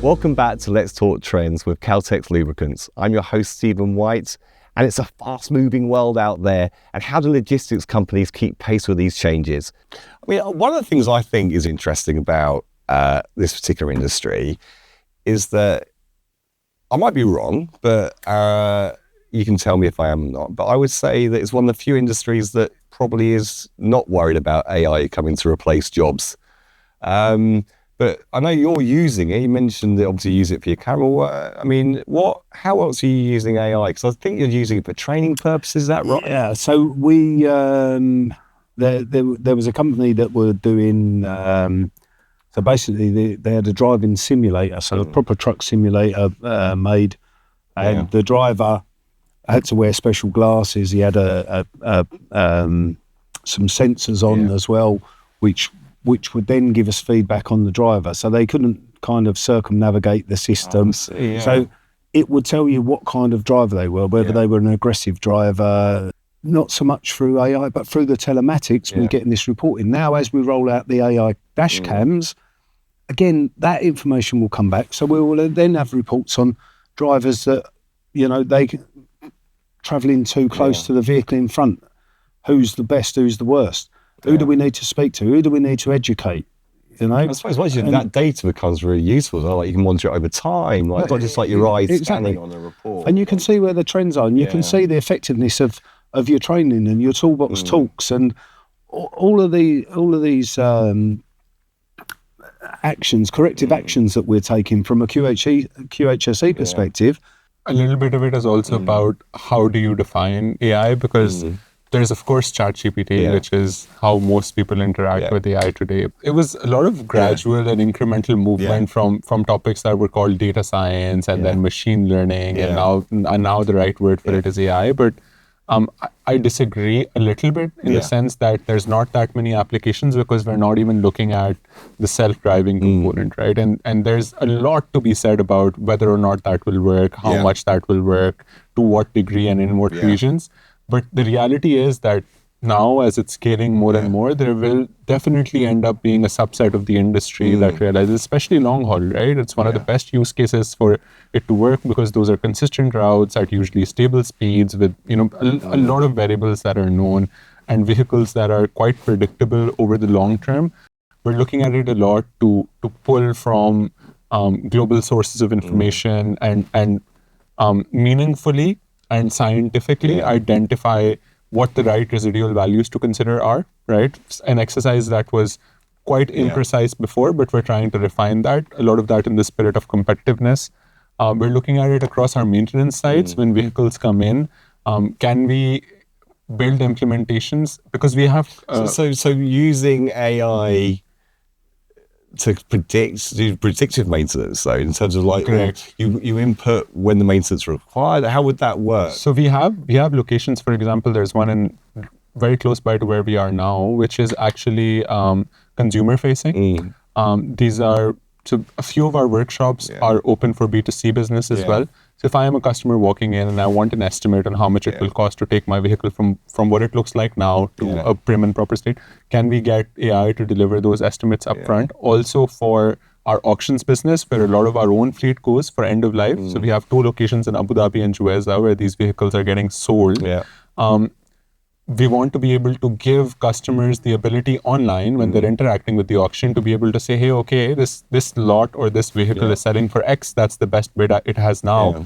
Welcome back to Let's Talk Trends with Caltex Lubricants. I'm your host, Stephen White, and it's a fast-moving world out there. And how do logistics companies keep pace with these changes? I mean, one of the things I think is interesting about this particular industry is that, I might be wrong, but you can tell me if I am not, but I would say that it's one of the few industries that probably is not worried about AI coming to replace jobs. But I know you're using it. You mentioned that obviously you use it for your camera. I mean, how else are you using AI? Because I think you're using it for training purposes, is that right? Yeah, so we, there was a company that were doing, so basically they had a driving simulator, so a proper truck simulator made, and the driver had to wear special glasses. He had some sensors on as well, which would then give us feedback on the driver. So they couldn't kind of circumnavigate the system. So it would tell you what kind of driver they were, whether they were an aggressive driver, not so much through AI, but through the telematics. We're getting this reporting. Now, as we roll out the AI dash cams, again, that information will come back. So we will then have reports on drivers that, they travelling too close to the vehicle in front. Who's the best? Who's the worst? Who do we need to speak to? Who do we need to educate? I suppose that data becomes really useful. So like you can monitor it over time, like not just like your eyes scanning on a report. And you can see where the trends are, and you can see the effectiveness of your training and your toolbox talks and all of these actions, corrective actions that we're taking from a QHSE perspective. A little bit of it is also about how do you define AI, because there's of course ChatGPT, which is how most people interact with AI today. It was a lot of gradual and incremental movement from topics that were called data science and then machine learning, and now the right word for it is AI. But I disagree a little bit in the sense that there's not that many applications, because we're not even looking at the self-driving component, right? And there's a lot to be said about whether or not that will work, how much that will work, to what degree and in what regions. But the reality is that now, as it's scaling more and more, there will definitely end up being a subset of the industry that realizes, especially long haul, right? It's one of the best use cases for it to work, because those are consistent routes at usually stable speeds with, a lot of variables that are known and vehicles that are quite predictable over the long term. We're looking at it a lot to pull from global sources of information and meaningfully and scientifically identify what the right residual values to consider are, right? An exercise that was quite imprecise before, but we're trying to refine that, a lot of that in the spirit of competitiveness. We're looking at it across our maintenance sites. When vehicles come in, can we build implementations? Because we have... So using AI to do predictive maintenance, though, in terms of you input when the maintenance is required. How would that work? So we have locations. For example, there's one in very close by to where we are now, which is actually consumer facing. So a few of our workshops are open for B2C business as well. So if I am a customer walking in and I want an estimate on how much it will cost to take my vehicle from what it looks like now to a prim and proper state, can we get AI to deliver those estimates up front? Also for our auctions business, where a lot of our own fleet goes for end of life. So we have 2 locations in Abu Dhabi and Juwaiza where these vehicles are getting sold. We want to be able to give customers the ability online when they're interacting with the auction to be able to say, hey, okay, this lot or this vehicle is selling for X, that's the best bid it has now.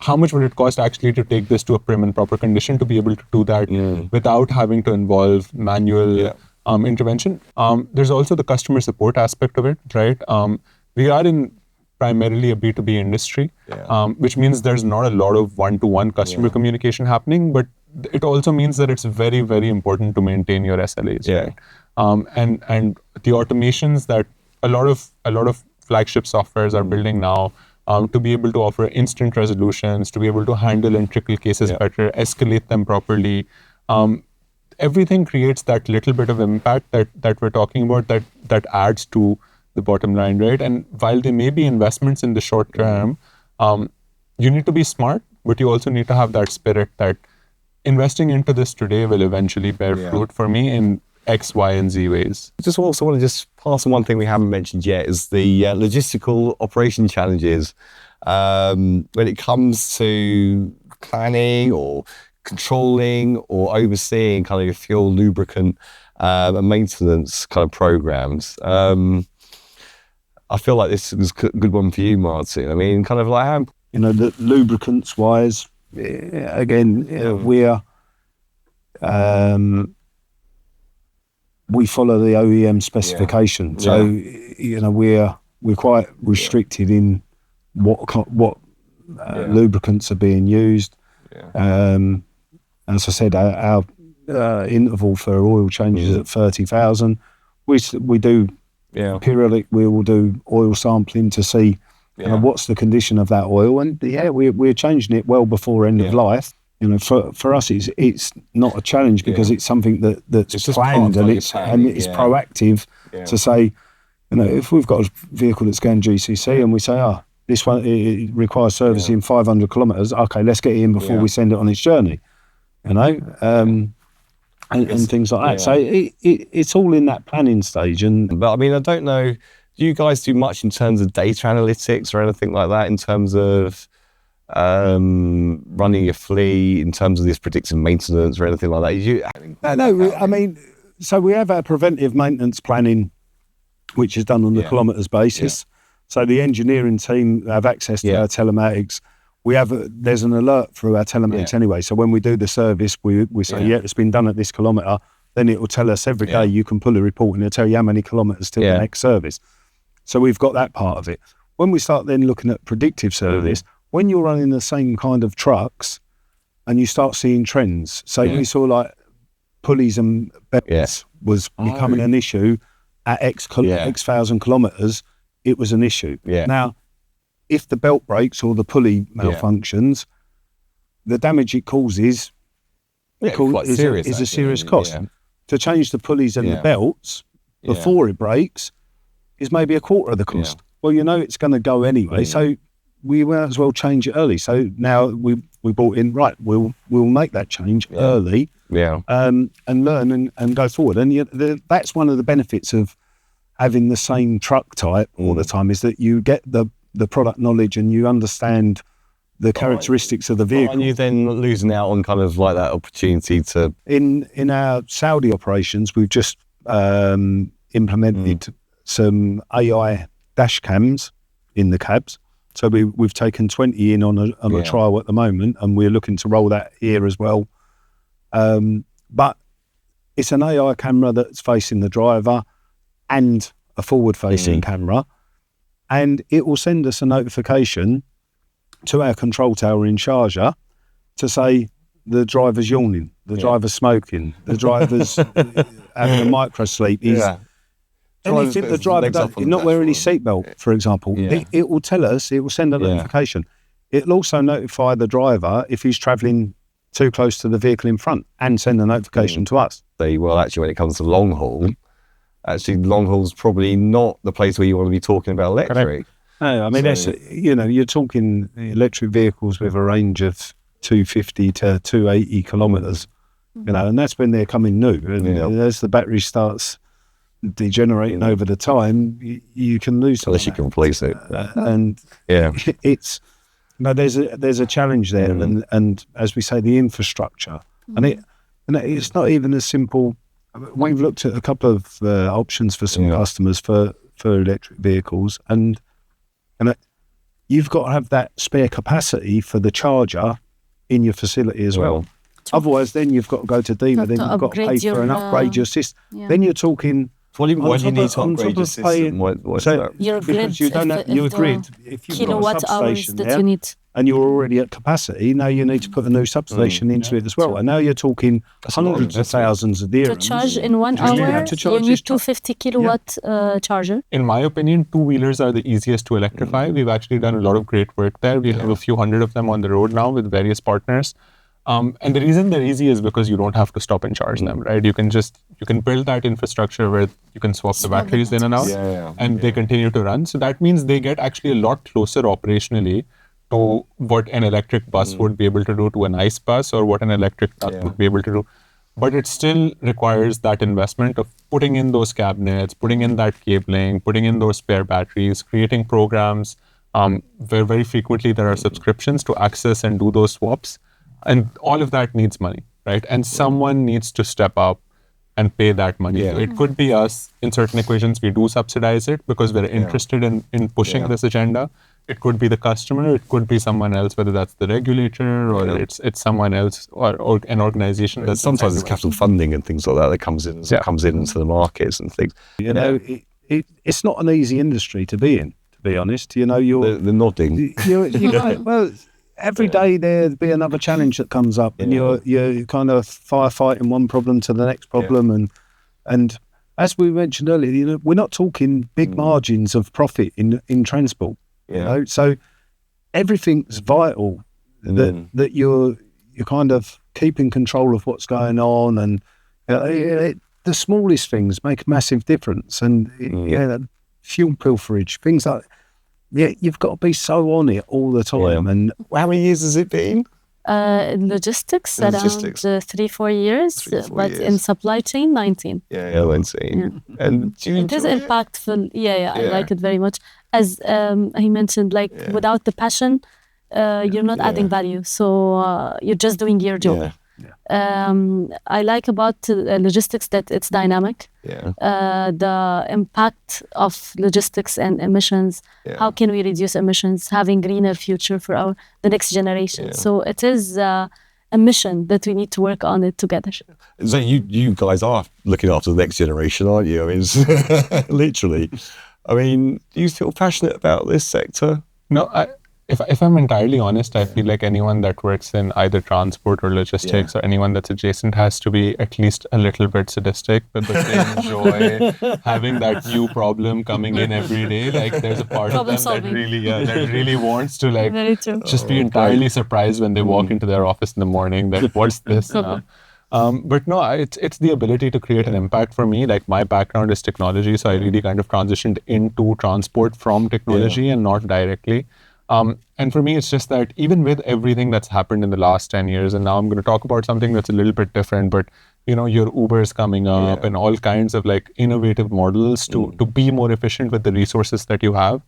How much would it cost actually to take this to a prim and proper condition, to be able to do that without having to involve manual intervention? There's also the customer support aspect of it, right? We are in primarily a B2B industry, which means there's not a lot of one-to-one customer communication happening, but it also means that it's very, very important to maintain your SLAs, right? And the automations that a lot of flagship softwares are building now, to be able to offer instant resolutions, to be able to handle and trickle cases better, escalate them properly. Everything creates that little bit of impact that we're talking about that adds to the bottom line, right? And while there may be investments in the short term, you need to be smart, but you also need to have that spirit that investing into this today will eventually bear fruit for me in X, Y, and Z ways. Just also want to just pass on one thing we haven't mentioned yet is the logistical operation challenges. When it comes to planning or controlling or overseeing kind of your fuel, lubricant, and maintenance kind of programs. I feel like this is a good one for you, Martin. I mean, kind of like how... the lubricants wise, again, we follow the OEM specification. So, we're quite restricted in what lubricants are being used. As I said, our interval for oil changes at 30,000. We do periodic. We will do oil sampling to see what's the condition of that oil, and we're changing it well before end of life. For us, it's not a challenge because it's something that's planned and it's proactive to say, if we've got a vehicle that's going GCC and we say, this one it requires servicing 500 kilometres. Okay, let's get it in before we send it on its journey. And things like that. So it's all in that planning stage. But I mean, I don't know. Do you guys do much in terms of data analytics or anything like that in terms of running your fleet, in terms of this predictive maintenance or anything like that? No. I mean, so we have our preventive maintenance planning, which is done on the kilometres basis. So the engineering team have access to our telematics. There's an alert through our telematics anyway. So when we do the service, we say, it's been done at this kilometre. Then it will tell us every day. You can pull a report and it'll tell you how many kilometres till the next service. So we've got that part of it. When we start then looking at predictive service, when you're running the same kind of trucks and you start seeing trends, so we saw like pulleys and belts was becoming an issue at X thousand kilometres, it was an issue. Now, if the belt breaks or the pulley malfunctions, the damage it causes is a serious cost. To change the pulleys and the belts before it breaks is maybe a quarter of the cost. Well, it's going to go anyway, so we might as well change it early. So now we brought in, we'll make that change early and learn and go forward. And that's one of the benefits of having the same truck type all the time, is that you get the product knowledge and you understand the characteristics of the vehicle. Aren't you then losing out on kind of like that opportunity to... In our Saudi operations, we've just implemented some AI dash cams in the cabs. So we've taken 20 in on a trial at the moment, and we're looking to roll that here as well. But it's an AI camera that's facing the driver and a forward-facing camera, and it will send us a notification to our control tower in Sharjah to say the driver's yawning, the driver's smoking, the driver's having a micro sleep. Anything the driver does, not wearing his seatbelt, for example, it will tell us, it will send a notification. It'll also notify the driver if he's travelling too close to the vehicle in front and send a notification to us. Well, actually, when it comes to long haul, long haul's probably not the place where you want to be talking about electric. No, I mean, that's, you're talking electric vehicles with a range of 250 to 280 kilometres, and that's when they're coming new. And as the battery starts degenerating over the time, you can lose unless you can replace it. And it's there's a challenge there, and as we say, the infrastructure, and it's not even as simple. We've looked at a couple of options for some customers for electric vehicles, and you've got to have that spare capacity for the charger in your facility as well. Otherwise, then you've got to go to dealer, then you've got to pay for and upgrade your system. Then you're talking... Why do you need to upgrade your system? What's that? Your grid, because you don't have your grid. If you've got a substation that there, you need. and you're already at capacity, now you need to put a new substation into it as well. And now you're talking hundreds of thousands of dirhams. To charge in 1 hour, you need 250 kilowatt charger. In my opinion, two-wheelers are the easiest to electrify. We've actually done a lot of great work there. We have a few hundred of them on the road now with various partners. And the reason they're easy is because you don't have to stop and charge them, right? You can build that infrastructure where you can swap the batteries in and out, and they continue to run. So that means they get actually a lot closer operationally to what an electric bus would be able to do to an ICE bus, or what an electric truck would be able to do. but it still requires that investment of putting in those cabinets, putting in that cabling, putting in those spare batteries, creating programs where very frequently there are subscriptions to access and do those swaps. And all of that needs money, right? And someone needs to step up and pay that money. Yeah. So it could be us. In certain equations, we do subsidize it because we're interested in pushing this agenda. It could be the customer. It could be someone else, whether that's the regulator or it's someone else or an organization. That sometimes it's capital funding and things like that that comes in into the markets and things. You know, it's not an easy industry to be in, to be honest. You know, the nodding. Well, every day there'll be another challenge that comes up, and you're kind of firefighting one problem to the next problem, and as we mentioned earlier, you know, we're not talking big margins of profit in transport. You know, so everything's vital that you're kind of keeping control of what's going on, and the smallest things make a massive difference. And fuel pilferage, things like you've got to be so on it all the time. And how many years has it been? Logistics around 3-4 years, but in supply chain 19. 19. And do you it is impactful. I like it very much. As he mentioned, without the passion, you're not adding value. So you're just doing your job. I like about logistics that it's dynamic. The impact of logistics and emissions. How can we reduce emissions? Having greener future for the next generation. So it is a mission that we need to work on it together. So you guys are looking after the next generation, aren't you? I mean, it's literally. I mean, do you feel passionate about this sector? No, if I'm entirely honest, I feel like anyone that works in either transport or logistics or anyone that's adjacent has to be at least a little bit sadistic because they enjoy having that new problem coming in every day. Like there's a part of them that really wants to just be entirely surprised when they walk into their office in the morning that what's this now? But no, it's the ability to create an impact for me. Like my background is technology, so I really kind of transitioned into transport from technology and not directly. And for me, it's just that even with everything that's happened in the last 10 years, and now I'm going to talk about something that's a little bit different, but you know, your Uber's coming up and all kinds of like innovative models to be more efficient with the resources that you have.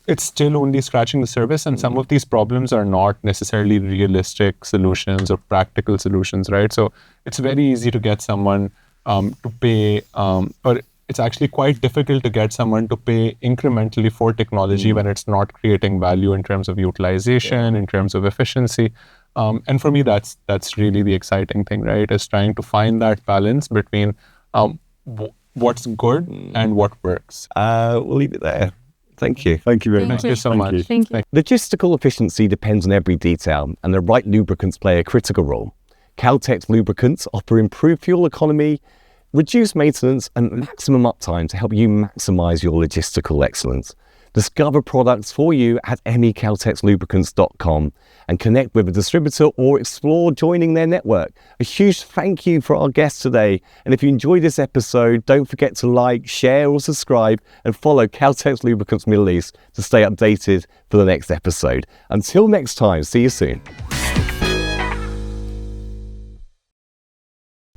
It's still only scratching the surface, and some of these problems are not necessarily realistic solutions or practical solutions, right? So it's very easy to get someone to pay, or it's actually quite difficult to get someone to pay incrementally for technology when it's not creating value in terms of utilization, in terms of efficiency. And for me, that's really the exciting thing, right? Is trying to find that balance between what's good and what works. We'll leave it there. Thank you. Thank you very much. Thank you so much. Thank you. Logistical efficiency depends on every detail, and the right lubricants play a critical role. Caltex lubricants offer improved fuel economy, reduced maintenance, and maximum uptime to help you maximize your logistical excellence. Discover products for you at mecaltexlubricants.com and connect with a distributor or explore joining their network. A huge thank you for our guests today. And if you enjoyed this episode, don't forget to like, share or subscribe and follow Caltex Lubricants Middle East to stay updated for the next episode. Until next time, see you soon.